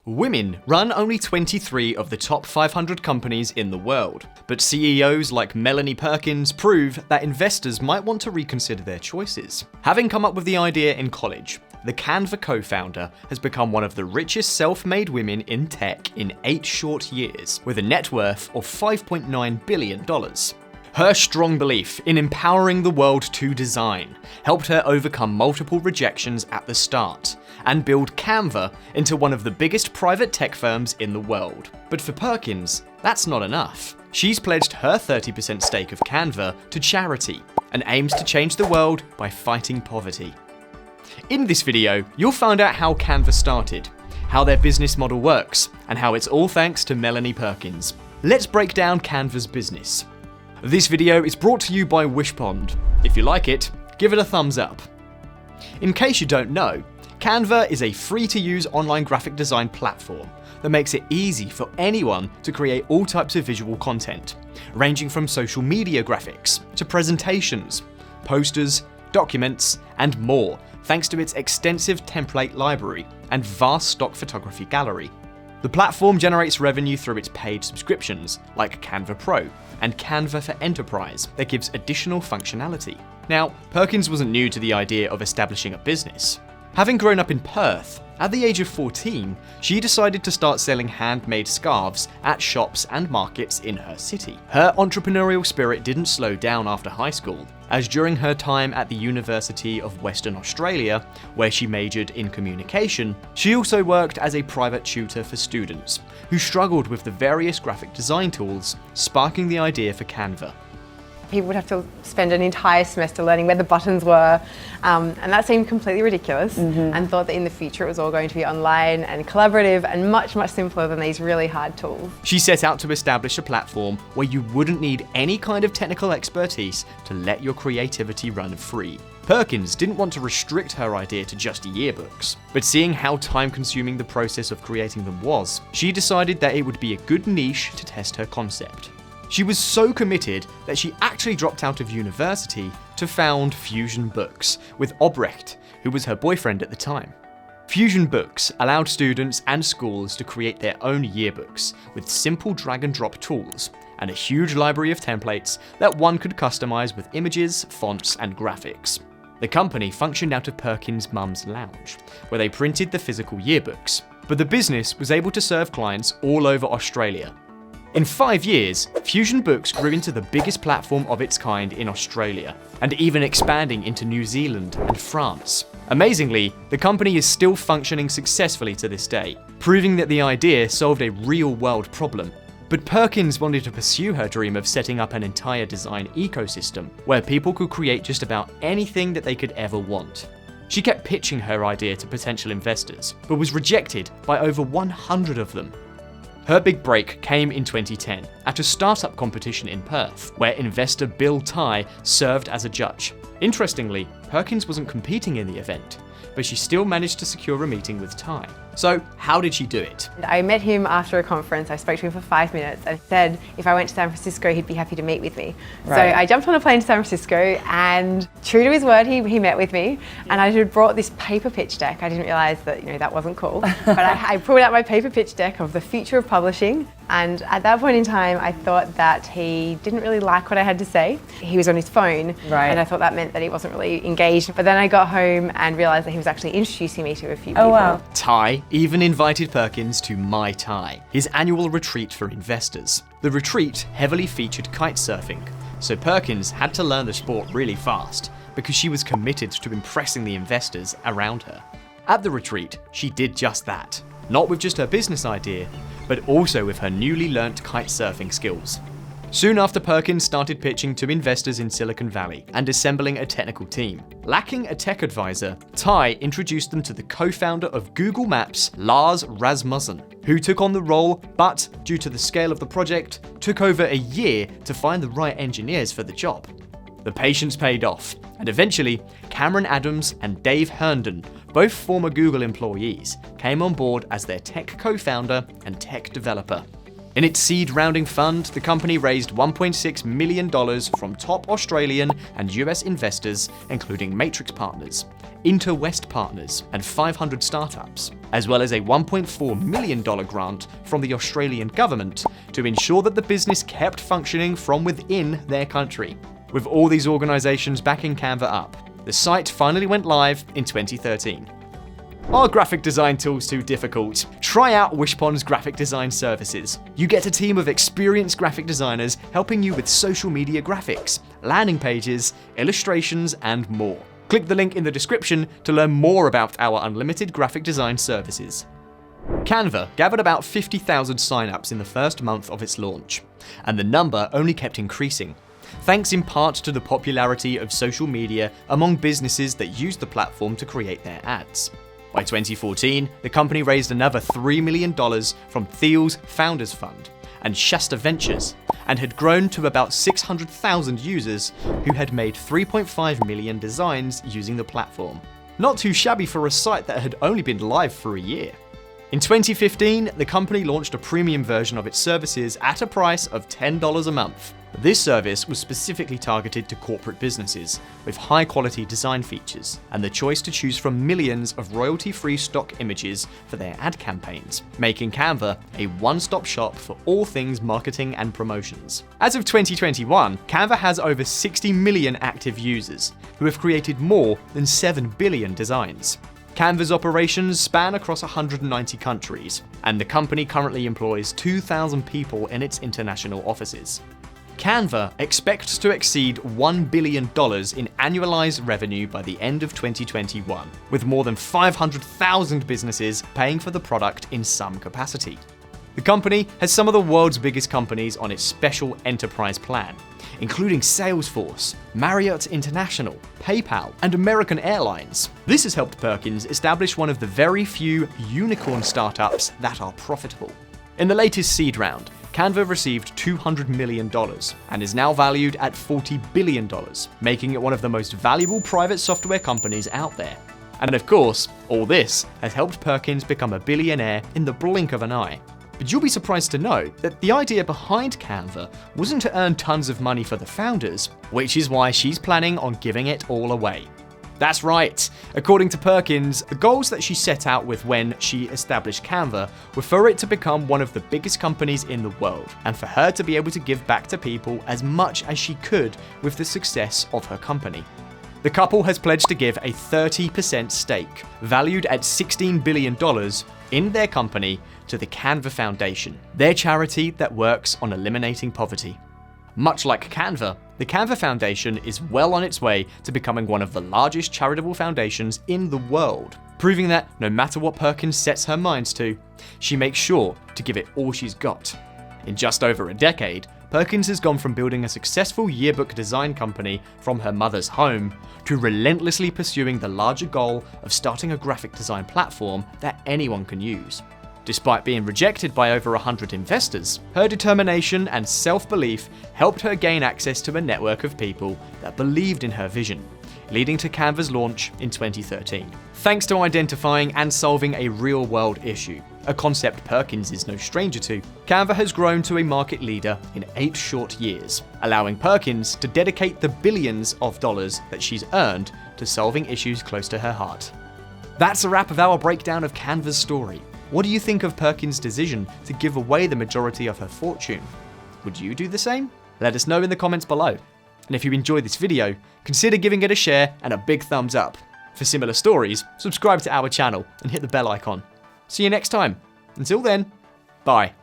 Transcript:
Women run only 23 of the top 500 companies in the world, but CEOs like Melanie Perkins prove that investors might want to reconsider their choices. Having come up with the idea in college, the Canva co-founder has become one of the richest self-made women in tech in 8 short years, with a net worth of $5.9 billion. Her strong belief in empowering the world to design helped her overcome multiple rejections at the start and build Canva into one of the biggest private tech firms in the world. But for Perkins, that's not enough. She's pledged her 30% stake of Canva to charity and aims to change the world by fighting poverty. In this video, you'll find out how Canva started, how their business model works, and how it's all thanks to Melanie Perkins. Let's break down Canva's business. This video is brought to you by Wishpond. If you like it, give it a thumbs up. In case you don't know, Canva is a free-to-use online graphic design platform that makes it easy for anyone to create all types of visual content, ranging from social media graphics to presentations, posters, documents, and more, thanks to its extensive template library and vast stock photography gallery. The platform generates revenue through its paid subscriptions, like Canva Pro and Canva for Enterprise, that gives additional functionality. Now, Perkins wasn't new to the idea of establishing a business. Having grown up in Perth, at the age of 14, she decided to start selling handmade scarves at shops and markets in her city. Her entrepreneurial spirit didn't slow down after high school, as during her time at the University of Western Australia, where she majored in communication, she also worked as a private tutor for students who struggled with the various graphic design tools, sparking the idea for Canva. People would have to spend an entire semester learning where the buttons were, and that seemed completely ridiculous, and thought that in the future it was all going to be online and collaborative and much, much simpler than these really hard tools. She set out to establish a platform where you wouldn't need any kind of technical expertise to let your creativity run free. Perkins didn't want to restrict her idea to just yearbooks, but seeing how time-consuming the process of creating them was, she decided that it would be a good niche to test her concept. She was so committed that she actually dropped out of university to found Fusion Books with Obrecht, who was her boyfriend at the time. Fusion Books allowed students and schools to create their own yearbooks with simple drag-and-drop tools and a huge library of templates that one could customize with images, fonts, and graphics. The company functioned out of Perkins' mum's lounge, where they printed the physical yearbooks, but the business was able to serve clients all over Australia. In 5 years, Fusion Books grew into the biggest platform of its kind in Australia, and even expanding into New Zealand and France. Amazingly, the company is still functioning successfully to this day, proving that the idea solved a real-world problem. But Perkins wanted to pursue her dream of setting up an entire design ecosystem, where people could create just about anything that they could ever want. She kept pitching her idea to potential investors, but was rejected by over 100 of them. Her big break came in 2010 at a startup competition in Perth, where investor Bill Tai served as a judge. Interestingly, Perkins wasn't competing in the event, but she still managed to secure a meeting with Tai. So how did she do it? I met him after a conference. I spoke to him for 5 minutes and said if I went to San Francisco, he'd be happy to meet with me. Right. So I jumped on a plane to San Francisco, and true to his word, he met with me, and I had brought this paper pitch deck. I didn't realize that that wasn't cool, but I pulled out my paper pitch deck of the future of publishing. And at that point in time, I thought that he didn't really like what I had to say. He was on his phone, and I thought that meant that he wasn't really engaged. But then I got home and realized that he was actually introducing me to a few people. Oh, wow. Tai even invited Perkins to Mai Tai, his annual retreat for investors. The retreat heavily featured kite surfing, so Perkins had to learn the sport really fast because she was committed to impressing the investors around her. At the retreat, she did just that. Not with just her business idea, but also with her newly learnt kite surfing skills. Soon after, Perkins started pitching to investors in Silicon Valley and assembling a technical team. Lacking a tech advisor, Tai introduced them to the co-founder of Google Maps, Lars Rasmussen, who took on the role, but due to the scale of the project, took over a year to find the right engineers for the job. The patience paid off, and eventually, Cameron Adams and Dave Herndon, both former Google employees, came on board as their tech co-founder and tech developer. In its seed rounding fund, the company raised $1.6 million from top Australian and US investors, including Matrix Partners, Interwest Partners, and 500 startups, as well as a $1.4 million grant from the Australian government to ensure that the business kept functioning from within their country. With all these organizations backing Canva up, the site finally went live in 2013. Are graphic design tools too difficult? Try out Wishpond's graphic design services. You get a team of experienced graphic designers helping you with social media graphics, landing pages, illustrations, and more. Click the link in the description to learn more about our unlimited graphic design services. Canva gathered about 50,000 signups in the first month of its launch, and the number only kept increasing, thanks in part to the popularity of social media among businesses that use the platform to create their ads. By 2014, the company raised another $3 million from Thiel's Founders Fund and Shasta Ventures, and had grown to about 600,000 users who had made 3.5 million designs using the platform. Not too shabby for a site that had only been live for a year. In 2015, the company launched a premium version of its services at a price of $10 a month. This service was specifically targeted to corporate businesses with high-quality design features and the choice to choose from millions of royalty-free stock images for their ad campaigns, making Canva a one-stop shop for all things marketing and promotions. As of 2021, Canva has over 60 million active users who have created more than 7 billion designs. Canva's operations span across 190 countries, and the company currently employs 2,000 people in its international offices. Canva expects to exceed $1 billion in annualized revenue by the end of 2021, with more than 500,000 businesses paying for the product in some capacity. The company has some of the world's biggest companies on its special enterprise plan, including Salesforce, Marriott International, PayPal, and American Airlines. This has helped Perkins establish one of the very few unicorn startups that are profitable. In the latest seed round, Canva received $200 million and is now valued at $40 billion, making it one of the most valuable private software companies out there. And of course, all this has helped Perkins become a billionaire in the blink of an eye. But you'll be surprised to know that the idea behind Canva wasn't to earn tons of money for the founders, which is why she's planning on giving it all away. That's right. According to Perkins, the goals that she set out with when she established Canva were for it to become one of the biggest companies in the world, and for her to be able to give back to people as much as she could with the success of her company. The couple has pledged to give a 30% stake, valued at $16 billion, in their company to the Canva Foundation, their charity that works on eliminating poverty. Much like Canva, the Canva Foundation is well on its way to becoming one of the largest charitable foundations in the world, proving that no matter what Perkins sets her minds to, she makes sure to give it all she's got. In just over a decade, Perkins has gone from building a successful yearbook design company from her mother's home to relentlessly pursuing the larger goal of starting a graphic design platform that anyone can use. Despite being rejected by over 100 investors, her determination and self-belief helped her gain access to a network of people that believed in her vision, leading to Canva's launch in 2013. Thanks to identifying and solving a real-world issue, a concept Perkins is no stranger to, Canva has grown to a market leader in 8 short years, allowing Perkins to dedicate the billions of dollars that she's earned to solving issues close to her heart. That's a wrap of our breakdown of Canva's story. What do you think of Perkins' decision to give away the majority of her fortune? Would you do the same? Let us know in the comments below. And if you enjoyed this video, consider giving it a share and a big thumbs up. For similar stories, subscribe to our channel and hit the bell icon. See you next time. Until then, bye.